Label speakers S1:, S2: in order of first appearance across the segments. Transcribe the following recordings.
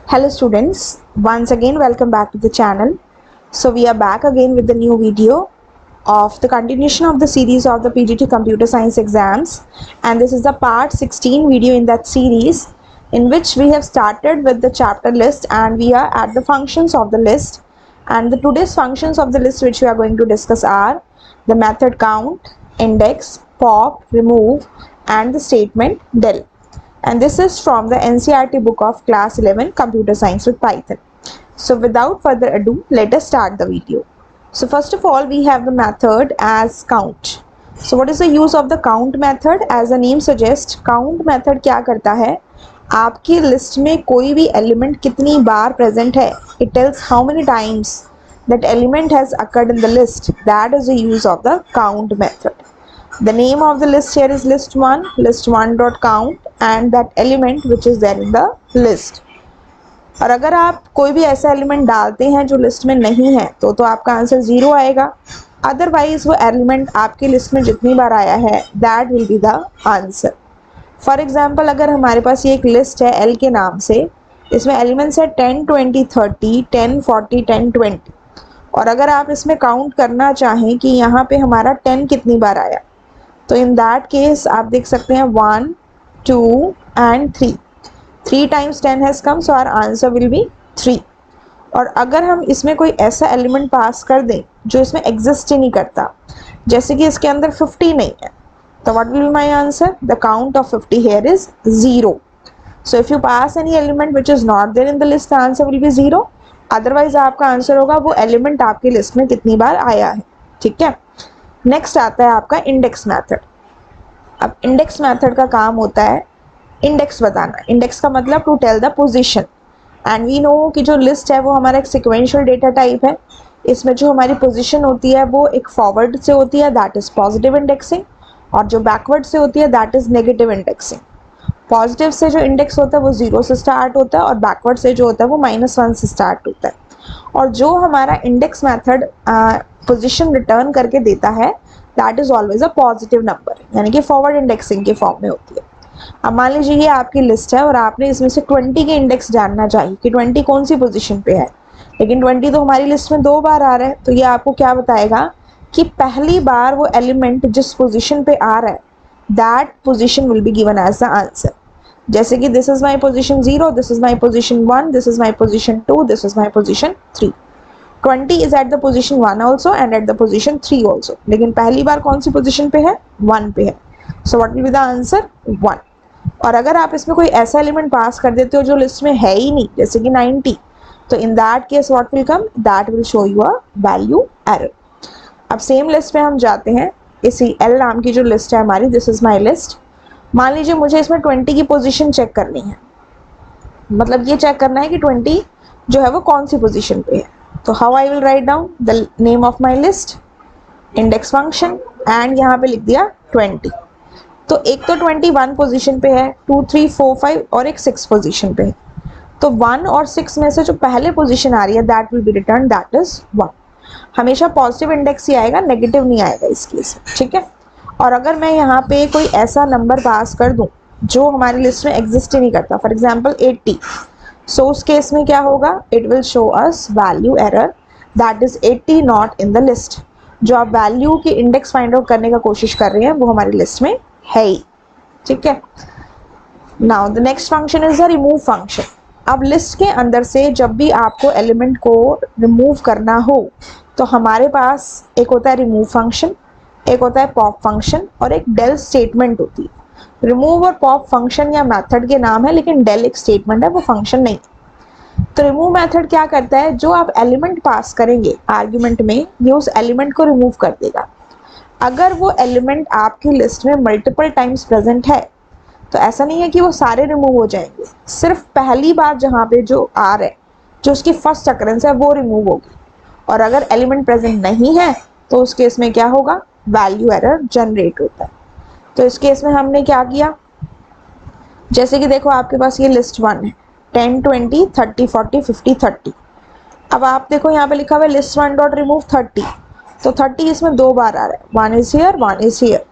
S1: Hello students, once again welcome back to the channel. So we are back again with the new video of the continuation of the series of the PGT Computer Science exams, and this is the part 16 video in that series, in which we have started with the chapter list and we are at the functions of the list. And the today's functions of the list which we are going to discuss are the method count, index, pop, remove and the statement del. And this is from the NCERT book of class 11 Computer Science with Python. So without further ado, let us start the video. So first of all, we have the method as count. So what is the use of the count method? As the name suggests, count method क्या करता है, आपकी list में कोई भी element कितनी बार present है, it tells how many times that element has occurred in the list. That is the use of the count method. The name of the list here is list1, list1.count and that element which is there in the list. और अगर आप कोई भी ऐसा element डालते हैं जो list में नहीं है तो आपका आंसर 0 आएगा. अदरवाइज वो एलिमेंट आपकी लिस्ट में जितनी बार आया है that will be the answer. For example, अगर हमारे पास ये एक लिस्ट है एल के नाम से, इसमें एलिमेंट्स है 10, 20, 30, 10, 40, 10, 20. और अगर आप इसमें काउंट करना चाहें कि यहाँ पे हमारा 10 कितनी बार आया, तो इन दैट केस आप देख सकते हैं 1, 2 and 3. 3 times 10 has come, so our answer will be 3. और अगर हम इसमें कोई ऐसा एलिमेंट पास कर दें जो इसमें एग्जिस्ट ही नहीं करता, जैसे कि इसके अंदर 50 नहीं है, तो what will be my answer? The count of 50 here is 0. So if you pass any element which is not there in the list, the answer will be 0. Otherwise आपका आंसर होगा वो एलिमेंट आपकी लिस्ट में कितनी बार आया है. ठीक है. नेक्स्ट आता है आपका इंडेक्स मेथड. अब इंडेक्स मेथड का काम होता है इंडेक्स बताना. इंडेक्स का मतलब to tell the position. And we know कि जो लिस्ट है वो हमारा एक सिक्वेंशियल डेटा टाइप है. इसमें जो हमारी पोजीशन होती है वो एक फॉरवर्ड से होती है, दैट इज पॉजिटिव इंडेक्सिंग, और जो बैकवर्ड से होती है that is negative indexing. Positive से जो इंडेक्स होता है वो 0 से स्टार्ट होता है और बैकवर्ड से जो होता है वो -1 से स्टार्ट होता है. और जो हमारा इंडेक्स मेथड पोजीशन रिटर्न करके देता है that is always a positive number, यानी कि फॉरवर्ड इंडेक्सिंग के फॉर्म में होती है. अब मान लीजिए ये आपकी लिस्ट है और आपने इसमें से 20 के इंडेक्स जानना चाहिए कि 20 कौन सी पोजीशन पे है, लेकिन 20 तो हमारी लिस्ट में 2 बार आ रहा है, तो ये आपको क्या बताएगा कि पहली बार वो एलिमेंट जिस पोजीशन पे आ रहा है that position will be given as the answer. जैसे कि this is my position 0, this is my position 1, this is my position 2, this is my position 3. 20 is at the position 1 also and at the position 3 also, लेकिन पहली बार कौन सी position पे है? 1 पे है. सो what will be the answer? 1. और अगर आप इसमें कोई ऐसा एलिमेंट पास कर देते हो जो लिस्ट में है ही नहीं, जैसे कि 90, तो in that case what will come? That will show you a value error. अब सेम लिस्ट में हम जाते हैं. इसी एल नाम की जो लिस्ट है हमारी, दिस इज माई लिस्ट. मान लीजिए मुझे इसमें 20 की पोजीशन चेक करनी है, मतलब ये चेक करना है कि 20 जो है वो कौन सी पोजीशन पे है. तो how I will write down the name of my list, index function, and यहाँ पे लिख दिया 20. तो एक तो 21 पोजीशन पे है, 2, 3, 4, 5 और एक 6 पोजीशन पे है. तो 1 और 6 में से जो पहले पोजीशन आ रही है that will be return, that is 1. हमेशा पॉजिटिव इंडेक्स ही आएगा, नेगेटिव नहीं आएगा इस केस में. ठीक है. और अगर मैं यहाँ पे कोई ऐसा नंबर पास कर दूँ जो हमारी लिस्ट में एग्जिस्ट ही नहीं करता, फॉर एग्जाम्पल 80, सो उस केस में क्या होगा? It will show us value error, that is 80 not in the list. जो आप वैल्यू की इंडेक्स फाइंड आउट करने का कोशिश कर रहे हैं वो हमारी लिस्ट में है ही. ठीक है. Now the next function is the remove function. अब लिस्ट के अंदर से जब भी आपको एलिमेंट को रिमूव करना हो तो हमारे पास एक होता है रिमूव फंक्शन, एक होता है पॉप फंक्शन और एक डेल स्टेटमेंट होती है. रिमूव और पॉप फंक्शन या मेथड के नाम है, लेकिन डेल एक स्टेटमेंट है, वो फंक्शन नहीं. तो रिमूव मेथड क्या करता है? जो आप एलिमेंट पास करेंगे आर्ग्यूमेंट में, ये उस एलिमेंट को रिमूव कर देगा. अगर वो एलिमेंट आपकी लिस्ट में मल्टीपल टाइम्स प्रेजेंट है तो ऐसा नहीं है कि वो सारे रिमूव हो जाएंगे, सिर्फ पहली बार जहाँ पे जो आ रहा है, जो उसकी फर्स्ट अकरेंस है वो रिमूव होगी. और अगर एलिमेंट प्रेजेंट नहीं है तो उस केस में क्या होगा? वैल्यू एरर जनरेट होता है. तो इस केस में हमने क्या किया, जैसे कि देखो आपके पास ये लिस्ट 1 है, 10, 20, 30, 40, 50, 30. अब आप देखो यहाँ पे लिखा हुआ है लिस्ट 1 डॉट रिमूव 30, तो 30 इसमें 2 बार आ रहा है, 1 इज हियर, 1 इज हियर,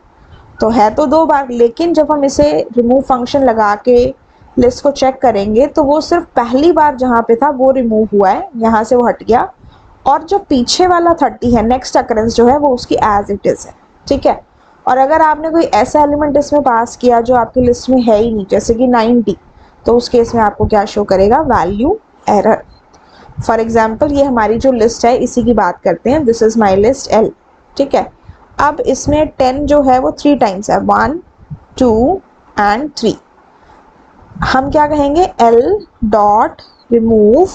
S1: तो है तो 2 बार. लेकिन जब हम इसे रिमूव फंक्शन लगा के लिस्ट को चेक करेंगे तो वो सिर्फ पहली बार जहाँ पे था वो रिमूव हुआ है, यहाँ से वो हट गया, और जो पीछे वाला 30 है नेक्स्ट अकरेंस जो है वो उसकी एज इट इज है, ठीक है। और अगर आपने कोई ऐसा एलिमेंट इसमें पास किया जो आपकी लिस्ट में है ही नहीं, जैसे कि 90, तो उस केस में आपको क्या शो करेगा, वैल्यू एरर। फॉर एग्जाम्पल ये हमारी जो लिस्ट है इसी की बात करते हैं, this is my list L, ठीक है। अब इसमें 10 जो है वो 3 टाइम्स है, 1 2 एंड 3। हम क्या कहेंगे, एल डॉट रिमूव,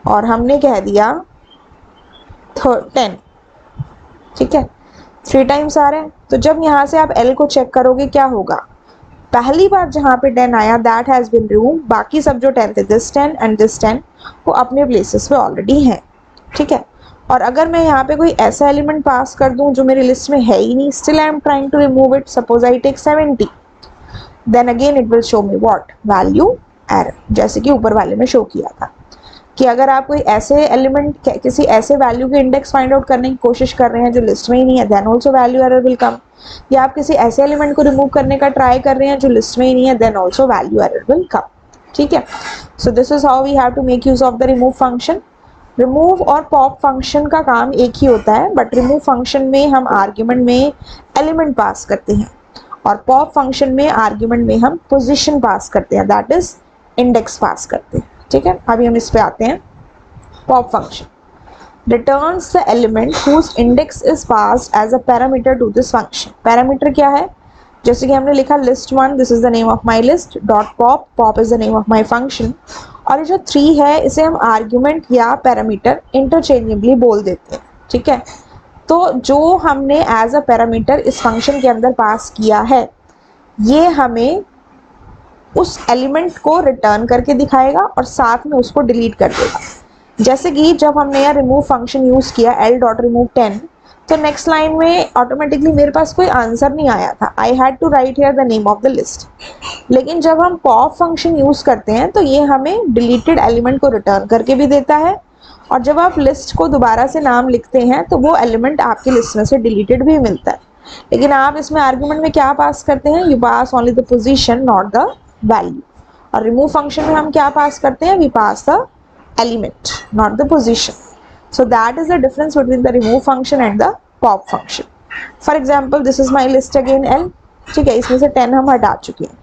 S1: और हमने कह दिया 10, ठीक है, 3 टाइम्स आ रहे हैं। तो जब यहाँ से आप एल को चेक करोगे क्या होगा, पहली बार जहाँ पे 10 आया दैट हैज बीन रिमूव, बाकी सब जो 10 थे, दिस 10 एंड दिस 10, वो अपने प्लेसेस पे ऑलरेडी हैं, ठीक है। और अगर मैं यहाँ पे कोई ऐसा एलिमेंट पास कर दूं जो मेरी लिस्ट में है ही नहीं, still I am trying to remove it, suppose I take 70, then again it will show me what, value error, जैसे कि ऊपर वाले में शो किया था कि अगर आप कोई ऐसे एलिमेंट, किसी ऐसे वैल्यू के इंडेक्स फाइंड आउट करने की कोशिश कर रहे हैं जो लिस्ट में ही नहीं है, then also value error will come. या आप किसी ऐसे एलिमेंट को रिमूव करने का ट्राई कर रहे हैं जो लिस्ट में ही नहीं है, then also value error will come, ठीक है। So this is how we have to make use of the remove function. Remove और पॉप फंक्शन का काम एक ही होता है, बट रिमूव फंक्शन में हम आर्ग्यूमेंट में एलिमेंट पास करते हैं, और पॉप फंक्शन में आर्ग्यूमेंट में हम पोजीशन पास करते हैं, दैट इज इंडेक्स पास करते हैं, ठीक है। अभी हम इस पे आते हैं। Pop function returns the element whose index is passed as a parameter to this function। Parameter क्या है, जैसे कि हमने लिखा list 1, this is the name of my list, dot pop, pop is the name of my function, और ये जो 3 है इसे हम आर्ग्यूमेंट या पैरामीटर इंटरचेंजेबली बोल देते हैं, ठीक है। तो जो हमने एज अ पैरामीटर इस फंक्शन के अंदर पास किया है, ये हमें उस एलिमेंट को रिटर्न करके दिखाएगा और साथ में उसको डिलीट कर देगा। जैसे कि जब हमने यह रिमूव फंक्शन यूज किया एल डॉट रिमूव 10, तो नेक्स्ट लाइन में ऑटोमेटिकली मेरे पास कोई आंसर नहीं आया था, I had to write here the name of the list. लेकिन जब हम पॉप फंक्शन यूज करते हैं तो ये हमें डिलीटेड एलिमेंट को रिटर्न करके भी देता है, और जब आप लिस्ट को दोबारा से नाम लिखते हैं तो वो एलिमेंट आपकी लिस्ट में से डिलीटेड भी मिलता है। लेकिन आप इसमें आर्ग्यूमेंट में क्या पास करते हैं, you pass only the position not the value. और रिमूव फंक्शन में हम क्या पास करते हैं, we pass the element not the position। so that is the difference between the remove function and the pop function। for example this is my list again L, ठीक है, इसमें से 10 हम हटा चुके हैं।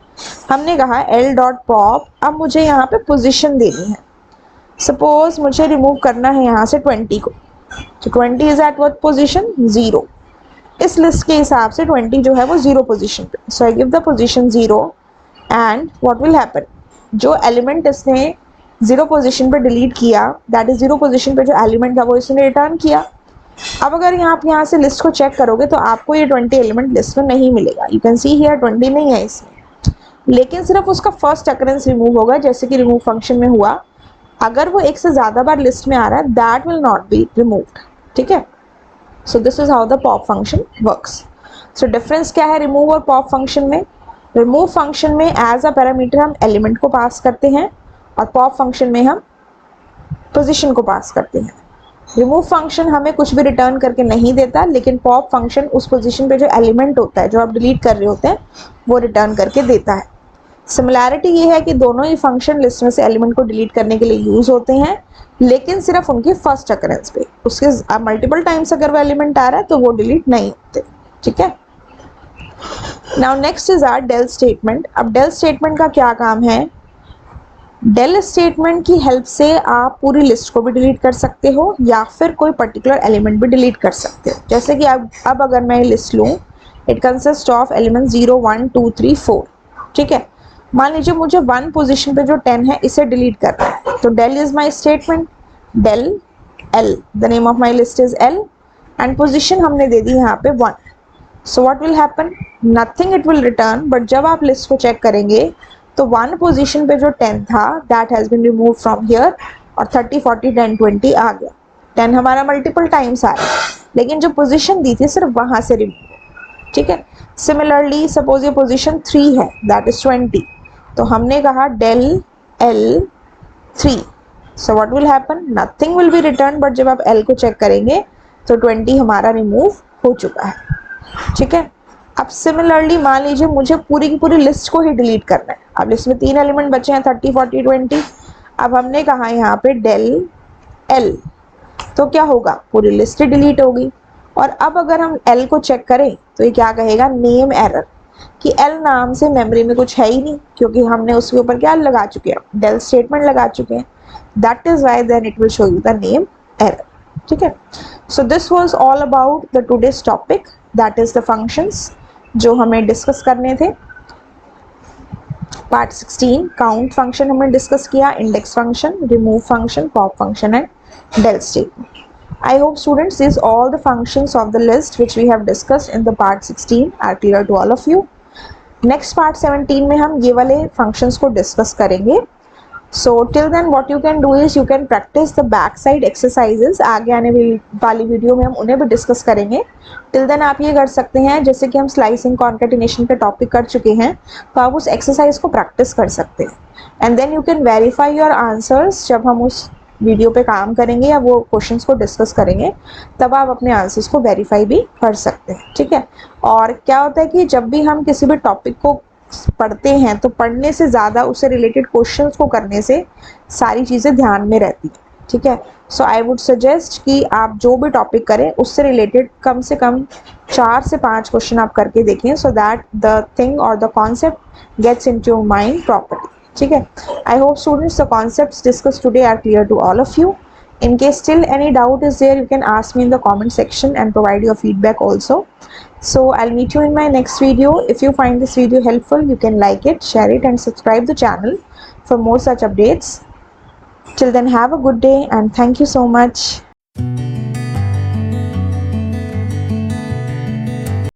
S1: हमने कहा L dot pop, अब मुझे यहाँ पे पोजीशन देनी है। सपोज मुझे रिमूव करना है यहाँ से 20 को, तो 20 इज एट व्हाट पोजीशन, 0। इस लिस्ट के हिसाब से 20 जो है वो 0 पोजीशन पे, so I give the position 0 and what will happen, जो एलिमेंट इसने 0 पोजीशन पे डिलीट किया, दैट इज 0 पोजीशन पे जो एलिमेंट था वो इसने रिटर्न किया। अब अगर आप यहाँ से लिस्ट को चेक करोगे तो आपको ये 20 एलिमेंट लिस्ट में नहीं मिलेगा, यू कैन सी हियर 20 नहीं है इसमें, लेकिन सिर्फ उसका फर्स्ट अकरेंस रिमूव होगा, जैसे कि रिमूव फंक्शन में हुआ। अगर वो एक से ज़्यादा बार लिस्ट में आ रहा है that will not be removed, ठीक है। So this is how the pop function works. So difference क्या है रिमूव और पॉप फंक्शन में, रिमूव फंक्शन में एज अ पैरामीटर हम एलिमेंट को पास करते हैं, और पॉप फंक्शन में हम पोजीशन को पास करते हैं। रिमूव फंक्शन हमें कुछ भी रिटर्न करके नहीं देता, लेकिन पॉप फंक्शन उस पोजीशन पे जो एलिमेंट होता है जो आप डिलीट कर रहे होते हैं वो रिटर्न करके देता है। सिमिलैरिटी ये है कि दोनों ही फंक्शन लिस्ट में से एलिमेंट को डिलीट करने के लिए यूज होते हैं, लेकिन सिर्फ उनकी फर्स्ट अकरेंस पे, उसके मल्टीपल टाइम्स अगर वो एलिमेंट आ रहा है तो वो डिलीट नहीं होते, ठीक है। Now next is our del statement. अब डेल स्टेटमेंट का क्या काम है, डेल स्टेटमेंट की हेल्प से आप पूरी लिस्ट को भी डिलीट कर सकते हो या फिर कोई पर्टिकुलर एलिमेंट भी डिलीट कर सकते हो। जैसे कि अब अगर मैं लिस्ट लूँ, इट कंसिस्ट ऑफ एलिमेंट 0 1 2 3 4, ठीक है। मान लीजिए मुझे 1 पोजीशन पे जो 10 है इसे डिलीट करना है, तो del is my statement, del L, the name of my list is L, and position हमने दे दी यहाँ पे 1। So what will happen, nothing it will return, but जब आप लिस्ट को चेक करेंगे तो 1 पोजीशन पे जो 10 था that has been remove from here, और 30 40 10 20 आ गया। 10 हमारा मल्टीपल टाइम्स आ रहा है, लेकिन जो पोजीशन दी थी सिर्फ वहां से रिमूव, ठीक है। सिमिलरली सपोज ये पोजीशन 3 है दैट इज 20, तो हमने कहा del L 3, so what will happen, nothing will be return, but जब आप एल को चेक करेंगे तो 20 हमारा रिमूव हो चुका है, ठीक है। अब सिमिलरली मान लीजिए मुझे पूरी की पूरी लिस्ट को ही डिलीट करना है। अब लिस्ट में 3 एलिमेंट बचे हैं 30, 40, 20। अब हमने कहा यहाँ पे del l, तो क्या होगा, पूरी लिस्ट डिलीट होगी। और अब अगर हम l को चेक करें तो ये क्या कहेगा, नेम एरर, कि l नाम से मेमोरी में कुछ है ही नहीं, क्योंकि हमने उसके ऊपर क्या लगा चुके हैं, del स्टेटमेंट लगा चुके हैं। That is why then it will show you the name error. ठीक है, so this was all about the today's topic, that is the functions जो हमें डिस्कस करने थे। पार्ट 16 काउंट फंक्शन हमने डिस्कस किया, index function, remove function, pop function and del statement. I hope students these all the functions of the list which we have discussed in the part 16 are clear to all of you. Next part 17 में हम ये वाले functions को discuss करेंगे। So till then what you can do is you can practice the backside exercises। आगे आने वाली video में हम उन्हें भी डिस्कस करेंगे। Till then आप ये कर सकते हैं, जैसे कि हम स्लाइसिंग कॉन्केटिनेशन पे टॉपिक कर चुके हैं, तो आप उस एक्सरसाइज को प्रैक्टिस कर सकते हैं। And then you can verify your answers. जब हम उस वीडियो पे काम करेंगे या वो क्वेश्चंस को डिस्कस करेंगे, तब आप अपने आंसर्स को वेरीफाई भी कर सकते हैं। ठीक है, और क्या होता है कि जब भी हम किसी भी टॉपिक को पढ़ते हैं तो पढ़ने से ज़्यादा उससे रिलेटेड क्वेश्चंस को करने से सारी चीज़ें ध्यान में रहती हैं। ठीक है, सो आई वुड सजेस्ट कि आप जो भी टॉपिक करें उससे रिलेटेड कम से कम 4 से 5 क्वेश्चन आप करके देखें, सो दैट द थिंग और the concept gets into your mind properly. ठीक है, I hope students the concepts discussed today are clear to all of you. In case still any doubt is there, you can ask me in the comment section and provide your feedback also. So I'll meet you in my next video. If you find this video helpful, you can like it, share it and subscribe the channel for more such updates. Till then, have a good day and thank you so much.